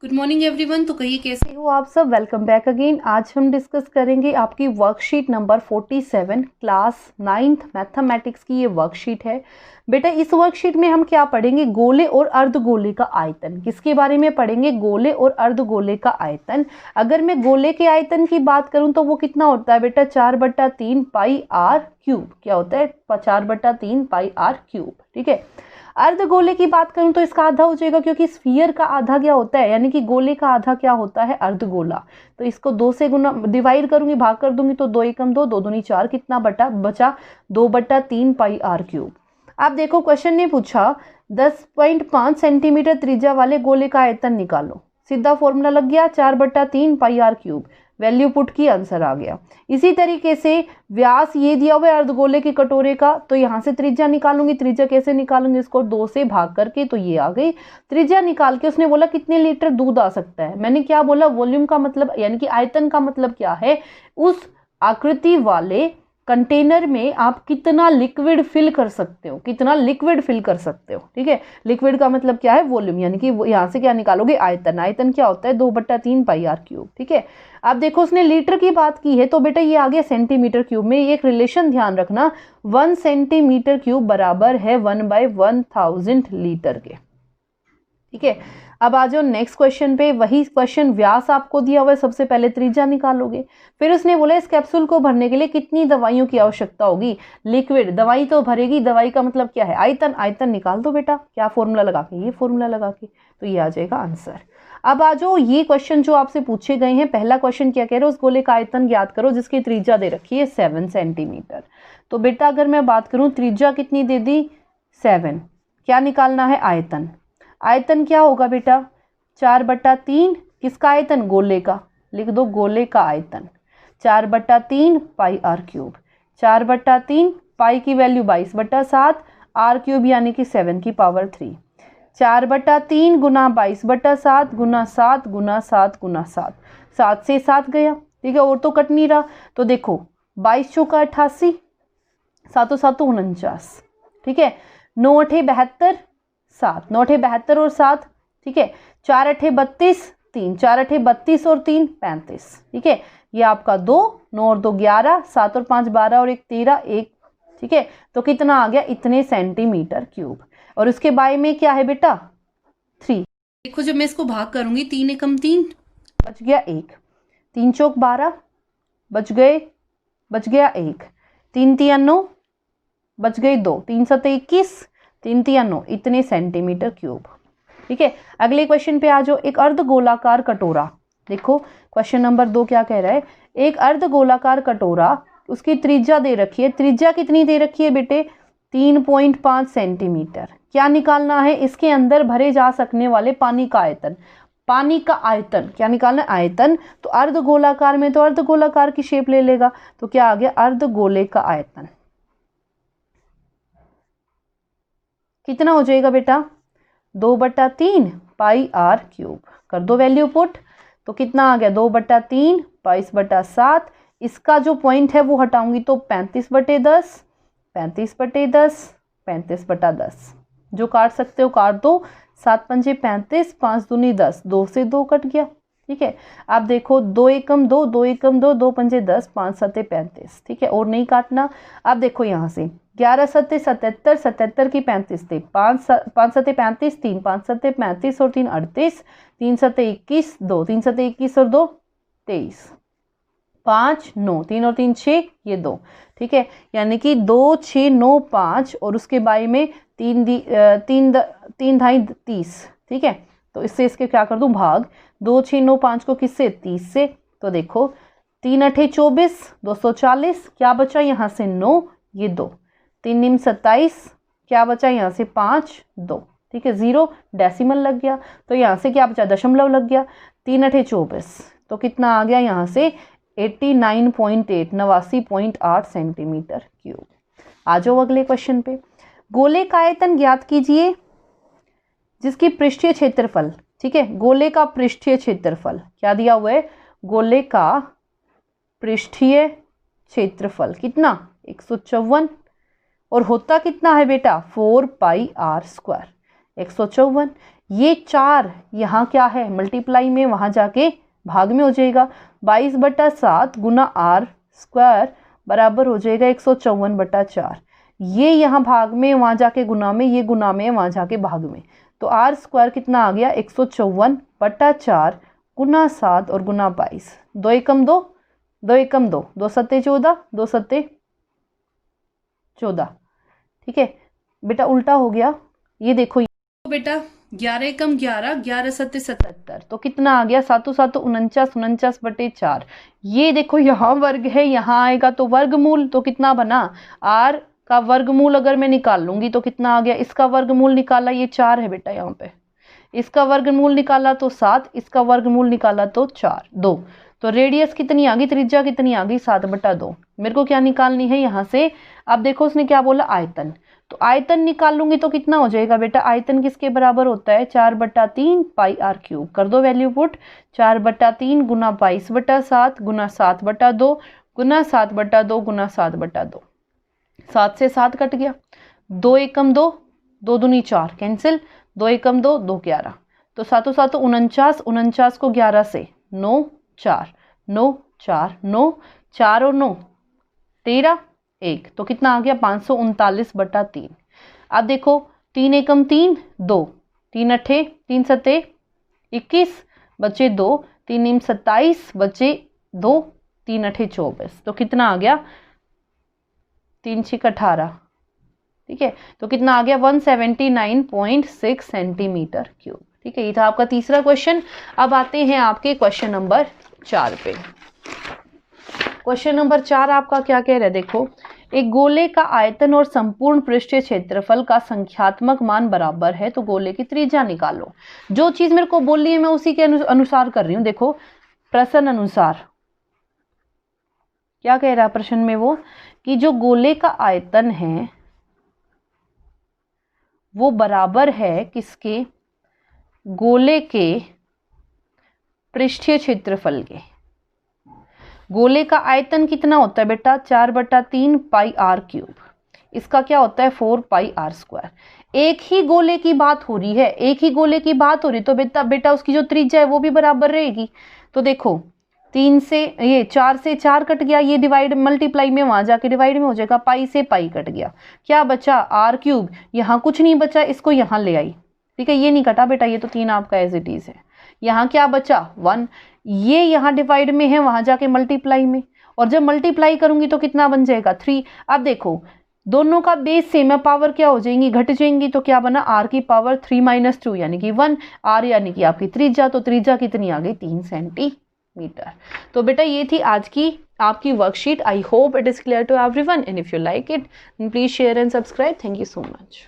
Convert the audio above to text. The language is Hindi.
Good morning everyone. तो कहिए कैसे हो आप सब। Welcome back again. आज हम डिस्कस करेंगे आपकी worksheet number 47 class 9th mathematics की ये वर्कशीट है। बेटा इस वर्कशीट में हम क्या पढ़ेंगे, गोले और अर्धगोले का आयतन। किसके बारे में पढ़ेंगे, गोले और अर्धगोले का आयतन। अगर मैं गोले के आयतन की बात करूं तो वो कितना होता है बेटा, 4/3 पाई आर क्यूब। क्या होता है, 4/3 पाई आर क्यूब। ठीक है। अर्धगोले की बात करूं तो इसका आधा हो जाएगा, क्योंकि स्फीयर का आधा क्या होता है, यानी कि गोले का आधा क्या होता है, अर्धगोला। तो इसको 2 से गुना डिवाइड करूंगी, भाग कर दूंगी तो 2 एकम 2, 2 दूनी 4, कितना बचा 2/3 पाई आर क्यूब। आप देखो क्वेश्चन ने पूछा 10.5 सेंटीमीटर त्रिज्या वाले गोले का आयतन निकालो। सीधा फॉर्मूला लग गया, 4/3 पाई आर क्यूब। वैल्यू पुट की, आंसर आ गया। इसी तरीके से व्यास ये दिया हुआ है अर्धगोले के कटोरे का, तो यहाँ से त्रिज्या निकालूंगी। त्रिज्या कैसे निकालूंगी, इसको 2 से भाग करके, तो ये आ गई त्रिज्या निकाल के। उसने बोला कितने लीटर दूध आ सकता है। मैंने क्या बोला, वॉल्यूम का मतलब यानी कि आयतन का मतलब क्या है, उस आकृति वाले कंटेनर में आप कितना लिक्विड फिल कर सकते हो, कितना लिक्विड फिल कर सकते हो। ठीक है। लिक्विड का मतलब क्या है, वॉल्यूम, यानी कि यहाँ से क्या निकालोगे, आयतन। आयतन क्या होता है, 2/3 पाई आर क्यूब। ठीक है। अब देखो उसने लीटर की बात की है, तो बेटा ये आ गया सेंटीमीटर क्यूब में। एक रिलेशन ध्यान रखना, 1 सेंटीमीटर क्यूब बराबर है 1/1000 लीटर के। ठीक है। अब आ जाओ नेक्स्ट क्वेश्चन पे। वही क्वेश्चन, व्यास आपको दिया हुआ है, सबसे पहले त्रिज्या निकालोगे। फिर उसने बोला इस कैप्सूल को भरने के लिए कितनी दवाइयों की आवश्यकता होगी। लिक्विड दवाई तो भरेगी, दवाई का मतलब क्या है, आयतन। आयतन निकाल दो बेटा, क्या फॉर्मूला लगा के, ये फॉर्मूला लगा के, तो ये आ जाएगा आंसर। अब आ जाओ ये क्वेश्चन जो आपसे पूछे गए हैं। पहला क्वेश्चन क्या कह रहे हो, उस गोले का आयतन ज्ञात करो जिसकी त्रिज्या दे रखी है 7 सेंटीमीटर। तो बेटा अगर मैं बात करूं, त्रिज्या कितनी दे दी, 7। क्या निकालना है, आयतन। आयतन क्या होगा बेटा, 4/3 किसका आयतन, गोले का। लिख दो गोले का आयतन, 4/3 पाई आर क्यूब। 4/3 पाई की वैल्यू 22/7, आर क्यूब यानी कि 7 की पावर 3। 4/3 गुना 22/7 गुना 7 गुना 7 गुना 7, 7 से 7 गया। ठीक है, और तो कट नहीं रहा। तो देखो 22 चौका 88, 7 7 49। ठीक है। 9 8 72, 7 9 8 72 और 7। ठीक है। 4 8 32, 3 4 8 32 और 3 35। ठीक है। ये आपका 2, 9 और 2 11, 7 और 5 12 और 1 13, 1। ठीक है। तो कितना आ गया, इतने सेंटीमीटर क्यूब। और उसके बाय में क्या है बेटा, 3। देखो जब मैं इसको भाग करूंगी, 3 एकम 3, बच गया 1, 3 चौक 12, बच गया 1, 3 3 9, बच गई 2, 3 7 21, 3 3 9, इतने सेंटीमीटर क्यूब। ठीक है। अगले क्वेश्चन पे आ जाओ। एक अर्धगोलाकार कटोरा, देखो क्वेश्चन नंबर 2 क्या कह रहा है, एक अर्धगोलाकार कटोरा, उसकी त्रिज्या दे रखी है। त्रिज्या कितनी दे रखी है बेटे, 3.5 सेंटीमीटर। क्या निकालना है, इसके अंदर भरे जा सकने वाले पानी का आयतन। पानी का आयतन क्या निकालना है, आयतन। तो अर्धगोलाकार में तो अर्धगोलाकार की शेप ले लेगा, तो क्या आ गया, अर्धगोले का आयतन। कितना हो जाएगा बेटा, 2/3 पाई आर क्यूब। कर दो वैल्यू पुट, तो कितना आ गया, 2/3 22/7। इसका जो पॉइंट है वो हटाऊंगी तो 35/10, 35/10, 35/10। जो काट सकते हो काट दो। 7 पंजे 35, 5 दूनी 10, 2 से 2 कट गया। ठीक है। आप देखो 2 एकम 2, 2 एकम 2, 2 पंजे 10, 5 सत्ते 35। ठीक है, और नहीं काटना। अब देखो यहाँ से 11 सत्ते 77, 77 की 35 थे, 5 सत्ते 35, 3 5 सत्ते 35 और 3 38, 3 सत्ते 21, 2 3 सत्ते 21 और 2 23, 5 9, 3 और 3 6, ये 2। ठीक है, यानी कि 2 6 9 5, और उसके बाई में 3 ढाई 30। ठीक है। तो इससे इसके क्या कर दूं, भाग। 2 6 9 5 को किससे, 30 से। तो देखो 3 8 24, 240। क्या बचा यहाँ से 9, ये 2, 3 निम 27। क्या बचा यहाँ से 5 2। ठीक है, 0 डेसिमल लग गया, तो यहाँ से क्या बचा, दशमलव लग गया। 3 8 24, तो कितना आ गया यहाँ से 89.8, 89.8 सेंटीमीटर क्यूब। आ जाओ अगले क्वेश्चन पे। गोले का आयतन ज्ञात कीजिए जिसकी पृष्ठीय क्षेत्रफल। ठीक है, गोले का पृष्ठीय क्षेत्रफल क्या दिया हुआ है, गोले का पृष्ठीय क्षेत्रफल कितना, 154। और होता कितना है बेटा, 4 पाई आर स्क्वायर। 154। ये 4 यहाँ क्या है मल्टीप्लाई में, वहाँ जाके भाग में हो जाएगा। 22/7 गुना आर स्क्वायर बराबर हो जाएगा 154/4। ये यहाँ भाग में, वहाँ जाके गुना में, ये गुना में, वहाँ जाके भाग में। तो आर स्क्वायर कितना आ गया 154/4 गुना 7 और गुना 22। 2 एकम 2, 2 एकम 2, 2 सत्ते 14, 2 सत्ते 14। ठीक है बेटा, उल्टा हो गया। ये देखो बेटा 11 एकम 11, 11 सत्ते 77। तो कितना आ गया 7 7 49, 49/4। ये देखो यहाँ वर्ग है, यहाँ आएगा तो वर्गमूल, तो कितना बना आर का वर्गमूल अगर मैं निकाल लूंगी तो कितना आ गया, इसका वर्गमूल निकाला ये 4 है बेटा, यहाँ पे इसका वर्गमूल निकाला तो 7, इसका वर्गमूल निकाला तो 4 2। तो रेडियस कितनी आ गई, त्रिज्या कितनी आ गई 7/2। मेरे को क्या निकालनी है यहाँ से, अब देखो उसने क्या बोला आयतन, तो आयतन निकाल लूंगी तो कितना हो जाएगा बेटा, आयतन किसके बराबर होता है 4/3 पाई आर क्यूब। कर दो वैल्यू पुट, 4/3 गुना 22/7 गुना 7/2 गुना 7/2 गुना 7/2। 7 से 7 कट गया, 2 एकम 2, 2 दूनी 4 कैंसिल, 2 एकम 2, 2 11। तो 7 7 49, 49 को 11 से 9 4 9 4 9 4 और 9 13 1, तो कितना आ गया 539/3। अब देखो 3 एकम 3 2, 3 अठे 3 सत्ते 21 बचे 2, 3 नीम 27 बचे 2, 3 अठे 24। तो कितना आ गया 3 6 18। ठीक है, तो कितना आ गया 179.6 सेंटीमीटर क्यूब। ठीक है, ये था आपका तीसरा क्वेश्चन। अब आते हैं आपके क्वेश्चन नंबर 4 पे। क्वेश्चन नंबर 4 आपका क्या कह रहा है, देखो एक गोले का आयतन और संपूर्ण पृष्ठीय क्षेत्रफल का संख्यात्मक मान बराबर है, तो गोले की त्रिज्या निकालो। जो चीज मेरे को बोली है मैं उसी के अनुसार कर रही हूँ। देखो प्रश्न अनुसार क्या कह रहा है प्रश्न में, वो कि जो गोले का आयतन है वो बराबर है किसके, गोले के पृष्ठीय क्षेत्रफल के। गोले का आयतन कितना होता है बेटा 4/3 पाई आर क्यूब, इसका क्या होता है 4 पाई आर स्क्वायर। एक ही गोले की बात हो रही है, एक ही गोले की बात हो रही, तो बेटा उसकी जो त्रिज्या है वो भी बराबर रहेगी। तो देखो 3 से ये 4 से 4 कट गया, ये डिवाइड मल्टीप्लाई में वहां जाके डिवाइड में हो जाएगा, पाई से पाई कट गया, क्या बचा आर क्यूब। यहाँ कुछ नहीं बचा, इसको यहाँ ले आई। ठीक है, ये नहीं कटा बेटा, ये तो 3 आपका एज इट इज है। यहाँ क्या बचा 1, ये यहाँ डिवाइड में है, वहां जाके मल्टीप्लाई में, और जब मल्टीप्लाई करूंगी तो कितना बन जाएगा 3। अब देखो दोनों का बेस सेम है, पावर क्या हो जाएंगी घट जाएंगी, तो क्या बना आर की पावर 3 - 2 यानी कि 1, आर यानी कि आपकी त्रिज्या, तो त्रिज्या कितनी आ गई 3 सेंटीमीटर। तो बेटा ये थी आज की आपकी worksheet. I hope it is clear to everyone, and if you like it please share and subscribe. Thank you so much.